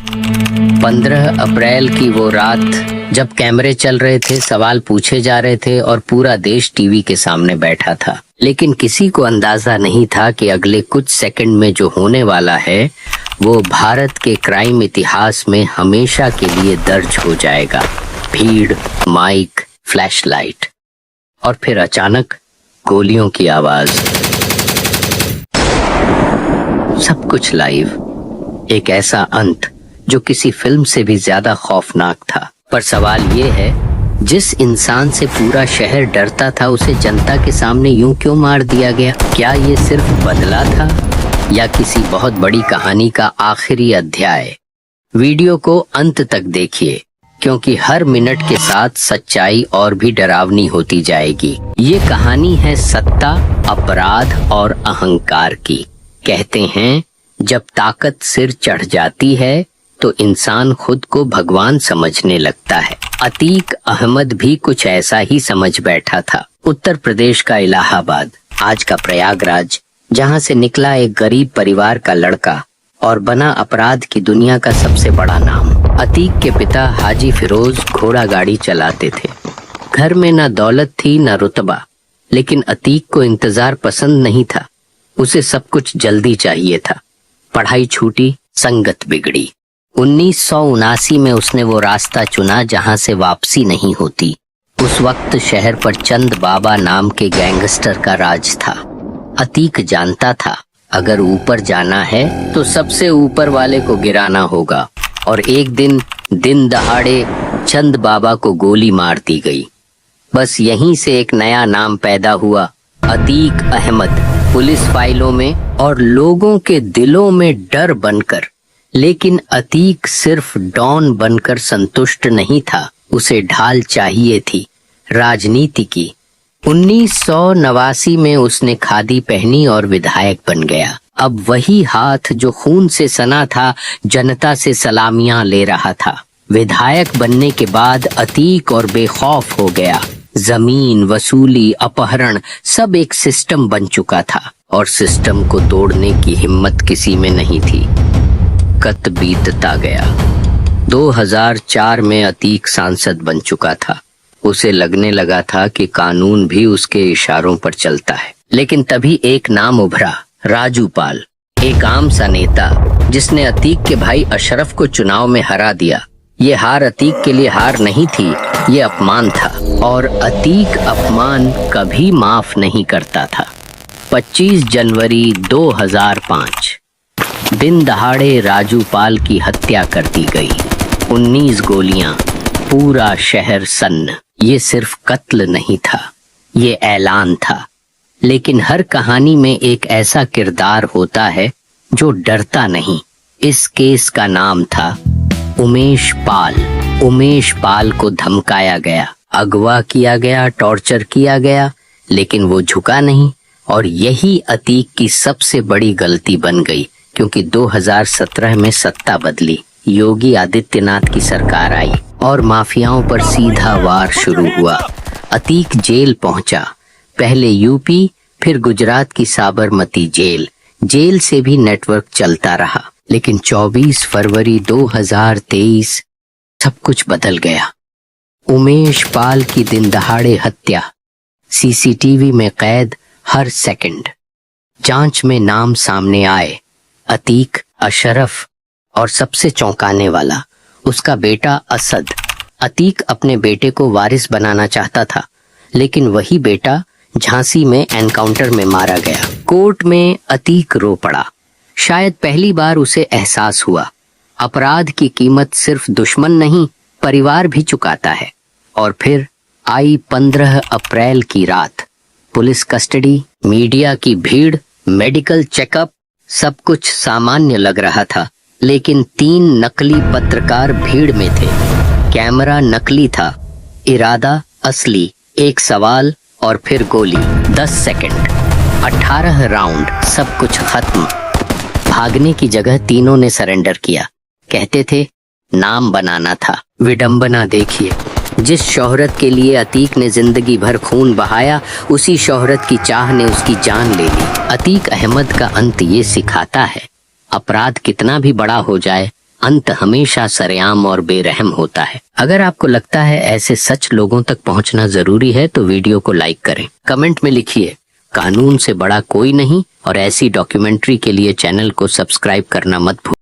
15 अप्रैल की वो रात, जब कैमरे चल रहे थे, सवाल पूछे जा रहे थे और पूरा देश टीवी के सामने बैठा था, लेकिन किसी को अंदाजा नहीं था कि अगले कुछ सेकंड में जो होने वाला है वो भारत के क्राइम इतिहास में हमेशा के लिए दर्ज हो जाएगा। भीड़, माइक, फ्लैशलाइट और फिर अचानक गोलियों की आवाज। सब कुछ लाइव। एक ऐसा अंत जो किसी फिल्म से भी ज्यादा खौफनाक था। पर सवाल ये है, जिस इंसान से पूरा शहर डरता था उसे जनता के सामने यूं क्यों मार दिया गया? क्या ये सिर्फ बदला था या किसी बहुत बड़ी कहानी का आखिरी अध्याय? वीडियो को अंत तक देखिए, क्योंकि हर मिनट के साथ सच्चाई और भी डरावनी होती जाएगी। ये कहानी है सत्ता, अपराध और अहंकार की। कहते हैं जब ताकत सिर चढ़ जाती है तो इंसान खुद को भगवान समझने लगता है। अतीक अहमद भी कुछ ऐसा ही समझ बैठा था। उत्तर प्रदेश का इलाहाबाद, आज का प्रयागराज, जहां से निकला एक गरीब परिवार का लड़का और बना अपराध की दुनिया का सबसे बड़ा नाम। अतीक के पिता हाजी फिरोज घोड़ा गाड़ी चलाते थे। घर में न दौलत थी न रुतबा, लेकिन अतीक को इंतजार पसंद नहीं था। उसे सब कुछ जल्दी चाहिए था। पढ़ाई छूटी, संगत बिगड़ी। 1979 में उसने वो रास्ता चुना जहां से वापसी नहीं होती। उस वक्त शहर पर चंद बाबा नाम के गैंगस्टर का राज था। अतीक जानता था अगर ऊपर जाना है तो सबसे ऊपर वाले को गिराना होगा। और एक दिन दहाड़े चंद बाबा को गोली मार दी गई। बस यहीं से एक नया नाम पैदा हुआ, अतीक अहमद। पुलिस फाइलों में और लोगों के दिलों में डर बनकर। लेकिन अतीक सिर्फ डॉन बनकर संतुष्ट नहीं था, उसे ढाल चाहिए थी, राजनीति की। 1989 में उसने खादी पहनी और विधायक बन गया। अब वही हाथ जो खून से सना था जनता से सलामियां ले रहा था। विधायक बनने के बाद अतीक और बेखौफ हो गया। जमीन, वसूली, अपहरण, सब एक सिस्टम बन चुका था और सिस्टम को तोड़ने की हिम्मत किसी में नहीं थी। कत बीतता गया। 2004 में अतीक सांसद बन चुका था। उसे लगने लगा था कि कानून भी उसके इशारों पर चलता है। लेकिन तभी एक नाम उभरा, राजू पाल, एक आम सा नेता जिसने अतीक के भाई अशरफ को चुनाव में हरा दिया। ये हार अतीक के लिए हार नहीं थी, ये अपमान था और अतीक अपमान कभी माफ नहीं करता था। 25 जनवरी 2005, दिन दहाड़े राजू पाल की हत्या कर दी गई। 19 गोलियां, पूरा शहर सन्न। ये सिर्फ कत्ल नहीं था, ये ऐलान था। लेकिन हर कहानी में एक ऐसा किरदार होता है जो डरता नहीं। इस केस का नाम था उमेश पाल। उमेश पाल को धमकाया गया, अगवा किया गया, टॉर्चर किया गया, लेकिन वो झुका नहीं। और यही अतीक की सबसे बड़ी गलती बन गई, क्योंकि 2017 में सत्ता बदली। योगी आदित्यनाथ की सरकार आई और माफियाओं पर सीधा वार शुरू हुआ। अतीक जेल पहुंचा, पहले यूपी, फिर गुजरात की साबरमती जेल। जेल से भी नेटवर्क चलता रहा। लेकिन 24 फरवरी 2023 सब कुछ बदल गया। उमेश पाल की दिन दहाड़े हत्या, सीसीटीवी में कैद हर सेकंड। जांच में नाम सामने आए, अतीक, अशरफ और सबसे चौंकाने वाला उसका बेटा असद। अतीक अपने बेटे को वारिस बनाना चाहता था, लेकिन वही बेटा झांसी में एनकाउंटर में मारा गया। कोर्ट में अतीक रो पड़ा। शायद पहली बार उसे एहसास हुआ, अपराध की कीमत सिर्फ दुश्मन नहीं, परिवार भी चुकाता है। और फिर आई 15 अप्रैल की रात। पुलिस कस्टडी, मीडिया की भीड़, मेडिकल चेकअप, सब कुछ सामान्य लग रहा था। लेकिन 3 नकली पत्रकार भीड़ में थे। कैमरा नकली था, इरादा असली। एक सवाल और फिर गोली। 10 सेकंड, 18 राउंड, सब कुछ खत्म। भागने की जगह तीनों ने सरेंडर किया। कहते थे नाम बनाना था। विडंबना देखिए, जिस शोहरत के लिए अतीक ने जिंदगी भर खून बहाया, उसी शोहरत की चाह ने उसकी जान ले ली। अतीक अहमद का अंत ये सिखाता है, अपराध कितना भी बड़ा हो जाए, अंत हमेशा सरेआम और बेरहम होता है। अगर आपको लगता है ऐसे सच लोगों तक पहुंचना जरूरी है तो वीडियो को लाइक करें, कमेंट में लिखिए कानून से बड़ा कोई नहीं और ऐसी डॉक्यूमेंट्री के लिए चैनल को सब्सक्राइब करना मत भूलिए।